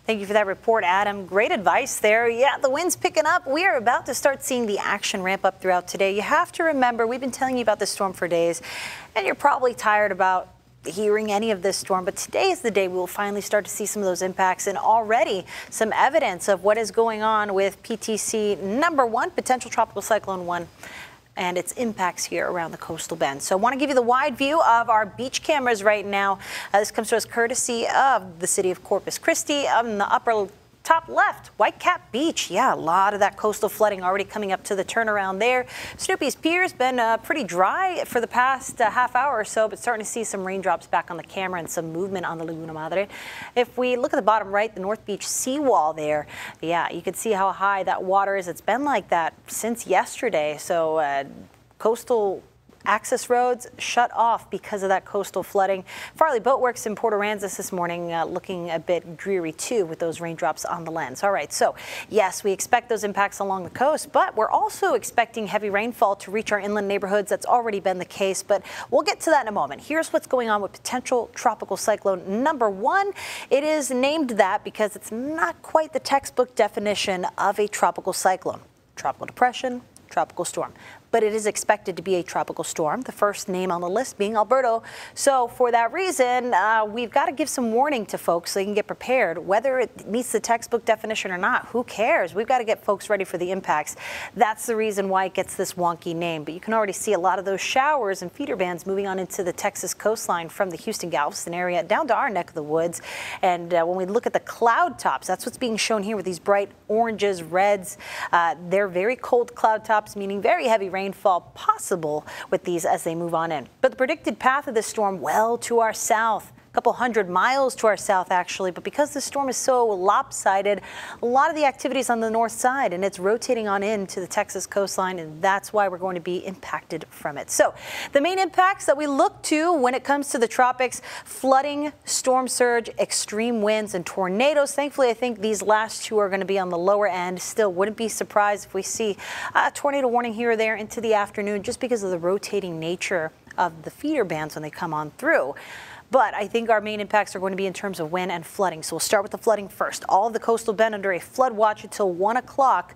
Thank you for that report, Adam. Great advice there. Yeah, the wind's picking up. We are about to start seeing the action ramp up throughout today. You have to remember, we've been telling you about this storm for days, and you're probably tired about hearing any of this storm, but today is the day we will finally start to see some of those impacts and already some evidence of what is going on with PTC number 1, potential tropical cyclone 1. And its impacts here around the coastal bend. So I want to give you the wide view of our beach cameras right now. This comes to us courtesy of the city of Corpus Christi. On the upper top left, Whitecap Beach. Yeah, a lot of that coastal flooding already coming up to the turnaround there. Snoopy's Pier's been pretty dry for the past half hour or so, but starting to see some raindrops back on the camera and some movement on the Laguna Madre. If we look at the bottom right, the North Beach seawall there, yeah, you can see how high that water is. It's been like that since yesterday. So coastal access roads shut off because of that coastal flooding. Farley Boatworks in Port Aransas this morning looking a bit dreary too with those raindrops on the lens. All right, so yes, we expect those impacts along the coast, but we're also expecting heavy rainfall to reach our inland neighborhoods. That's already been the case, but we'll get to that in a moment. Here's what's going on with potential tropical cyclone number 1. It is named that because it's not quite the textbook definition of a tropical cyclone. Tropical depression, tropical storm. But it is expected to be a tropical storm, the first name on the list being Alberto. So for that reason, we've got to give some warning to folks so they can get prepared. Whether it meets the textbook definition or not, who cares? We've got to get folks ready for the impacts. That's the reason why it gets this wonky name. But you can already see a lot of those showers and feeder bands moving on into the Texas coastline from the Houston-Galveston area down to our neck of the woods. And when we look at the cloud tops, that's what's being shown here with these bright oranges, reds. They're very cold cloud tops, meaning very heavy rainfall possible with these as they move on in. But the predicted path of this storm, well to our south. Couple hundred miles to our south, actually, but because the storm is so lopsided, a lot of the activities on the north side, and it's rotating on into the Texas coastline, and that's why we're going to be impacted from it. So the main impacts that we look to when it comes to the tropics: flooding, storm surge, extreme winds, and tornadoes. Thankfully, I think these last two are going to be on the lower end. Still wouldn't be surprised if we see a tornado warning here or there into the afternoon, just because of the rotating nature of the feeder bands when they come on through. But I think our main impacts are going to be in terms of wind and flooding. So we'll start with the flooding first. All of the coastal bend under a flood watch until 1 o'clock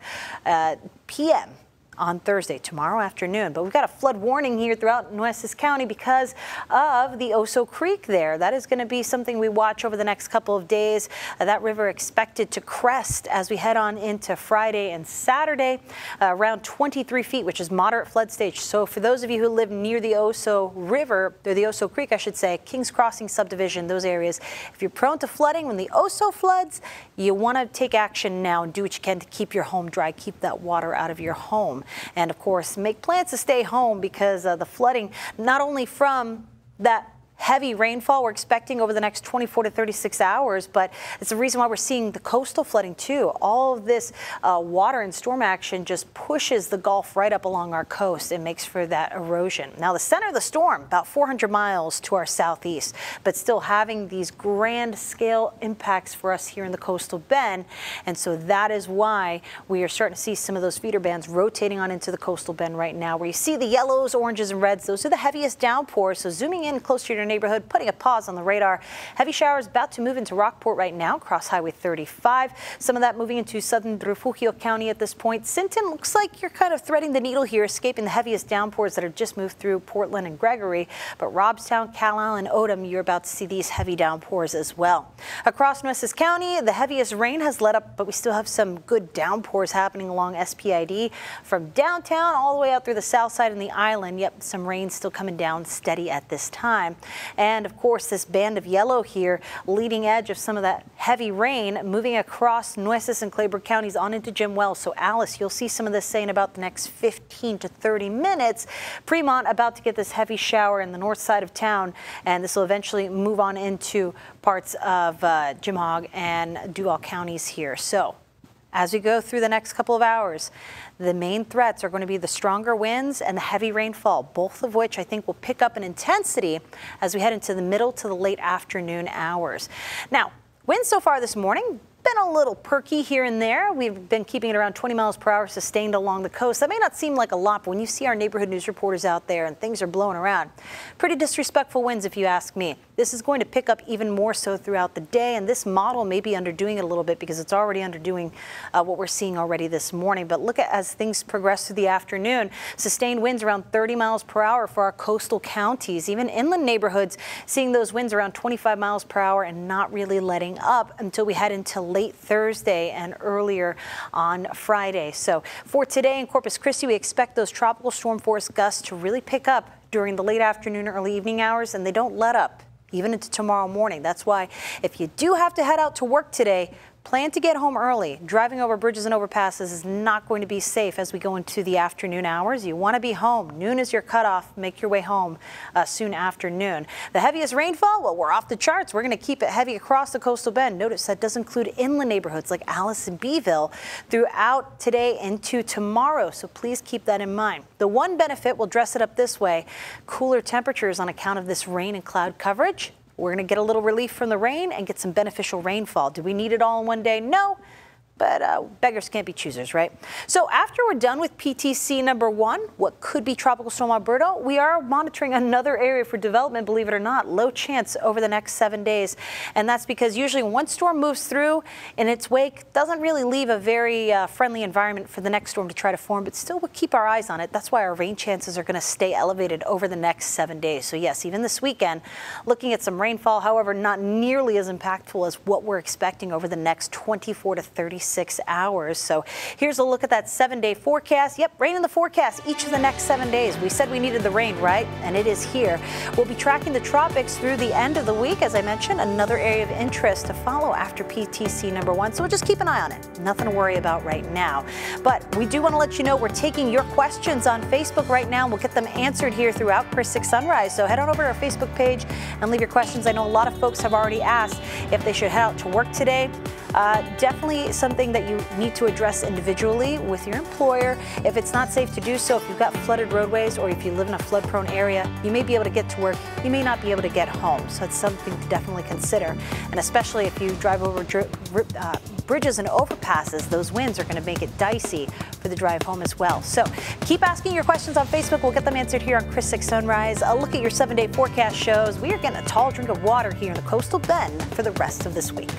p.m. on Thursday, tomorrow afternoon. But we've got a flood warning here throughout Nueces County because of the Oso Creek there. That is going to be something we watch over the next couple of days. That river expected to crest as we head on into Friday and Saturday, around 23 feet, which is moderate flood stage. So for those of you who live near the Oso River, or the Oso Creek, I should say, Kings Crossing subdivision, those areas, if you're prone to flooding when the Oso floods, you want to take action now and do what you can to keep your home dry, keep that water out of your home. And of course, make plans to stay home because the flooding, not only from that heavy rainfall we're expecting over the next 24 to 36 hours, but it's the reason why we're seeing the coastal flooding too. All of this water and storm action just pushes the Gulf right up along our coast and makes for that erosion. Now the center of the storm, about 400 miles to our southeast, but still having these grand scale impacts for us here in the coastal bend. And so that is why we are starting to see some of those feeder bands rotating on into the coastal bend right now, where you see the yellows, oranges, and reds. Those are the heaviest downpours. So zooming in closer to your neighborhood, putting a pause on the radar. Heavy showers about to move into Rockport right now, across Highway 35. Some of that moving into southern Refugio County at this point. Sinton looks like you're kind of threading the needle here, escaping the heaviest downpours that have just moved through Portland and Gregory. But Robstown, Cal and Odom, you're about to see these heavy downpours as well. Across Nueces County, the heaviest rain has let up, but we still have some good downpours happening along SPID from downtown all the way out through the south side and the island. Yep, some rain still coming down steady at this time. And of course, this band of yellow here, leading edge of some of that heavy rain, moving across Nueces and Clayburgh counties on into Jim Wells. So Alice, you'll see some of this saying about the next 15 to 30 minutes. Fremont about to get this heavy shower in the north side of town, and this will eventually move on into parts of Jim Hogg and Duval counties here. So as we go through the next couple of hours, the main threats are going to be the stronger winds and the heavy rainfall, both of which I think will pick up in intensity as we head into the middle to the late afternoon hours. Now, winds so far this morning been a little perky here and there. We've been keeping it around 20 miles per hour sustained along the coast. That may not seem like a lot, but when you see our neighborhood news reporters out there and things are blowing around, pretty disrespectful winds if you ask me. This is going to pick up even more so throughout the day, and this model may be underdoing it a little bit because it's already underdoing what we're seeing already this morning. But look at as things progress through the afternoon, sustained winds around 30 miles per hour for our coastal counties, even inland neighborhoods seeing those winds around 25 miles per hour and not really letting up until we head into late Thursday and earlier on Friday. So for today in Corpus Christi, we expect those tropical storm force gusts to really pick up during the late afternoon, early evening hours, and they don't let up even into tomorrow morning. That's why if you do have to head out to work today, plan to get home early. Driving over bridges and overpasses is not going to be safe as we go into the afternoon hours. You want to be home. Noon is your cutoff. Make your way home soon after noon. The heaviest rainfall, well, we're off the charts. We're going to keep it heavy across the coastal bend. Notice that does include inland neighborhoods like Alice and Beeville throughout today into tomorrow. So please keep that in mind. The one benefit, we'll dress it up this way, cooler temperatures on account of this rain and cloud coverage. We're going to get a little relief from the rain and get some beneficial rainfall. Do we need it all in one day? No. But beggars can't be choosers, right? So after we're done with PTC number 1, what could be Tropical Storm Alberto, we are monitoring another area for development, believe it or not, low chance over the next 7 days. And that's because usually when one storm moves through in its wake, doesn't really leave a very friendly environment for the next storm to try to form, but still we'll keep our eyes on it. That's why our rain chances are going to stay elevated over the next 7 days. So yes, even this weekend, looking at some rainfall, however, not nearly as impactful as what we're expecting over the next 24 to 36 hours. So here's a look at that 7-day forecast. Yep, rain in the forecast each of the next 7 days. We said we needed the rain, right? And it is here. We'll be tracking the tropics through the end of the week. As I mentioned, another area of interest to follow after PTC number 1. So we'll just keep an eye on it. Nothing to worry about right now. But we do want to let you know we're taking your questions on Facebook right now. We'll get them answered here throughout Chris 6 Sunrise. So head on over to our Facebook page and leave your questions. I know a lot of folks have already asked if they should head out to work today. Definitely something that you need to address individually with your employer. If it's not safe to do so, if you've got flooded roadways or if you live in a flood-prone area, you may be able to get to work. You may not be able to get home. So it's something to definitely consider. And especially if you drive over bridges and overpasses, those winds are going to make it dicey for the drive home as well. So keep asking your questions on Facebook. We'll get them answered here on Chris 6 Sunrise. A look at your 7-day forecast shows we are getting a tall drink of water here in the coastal bend for the rest of this week.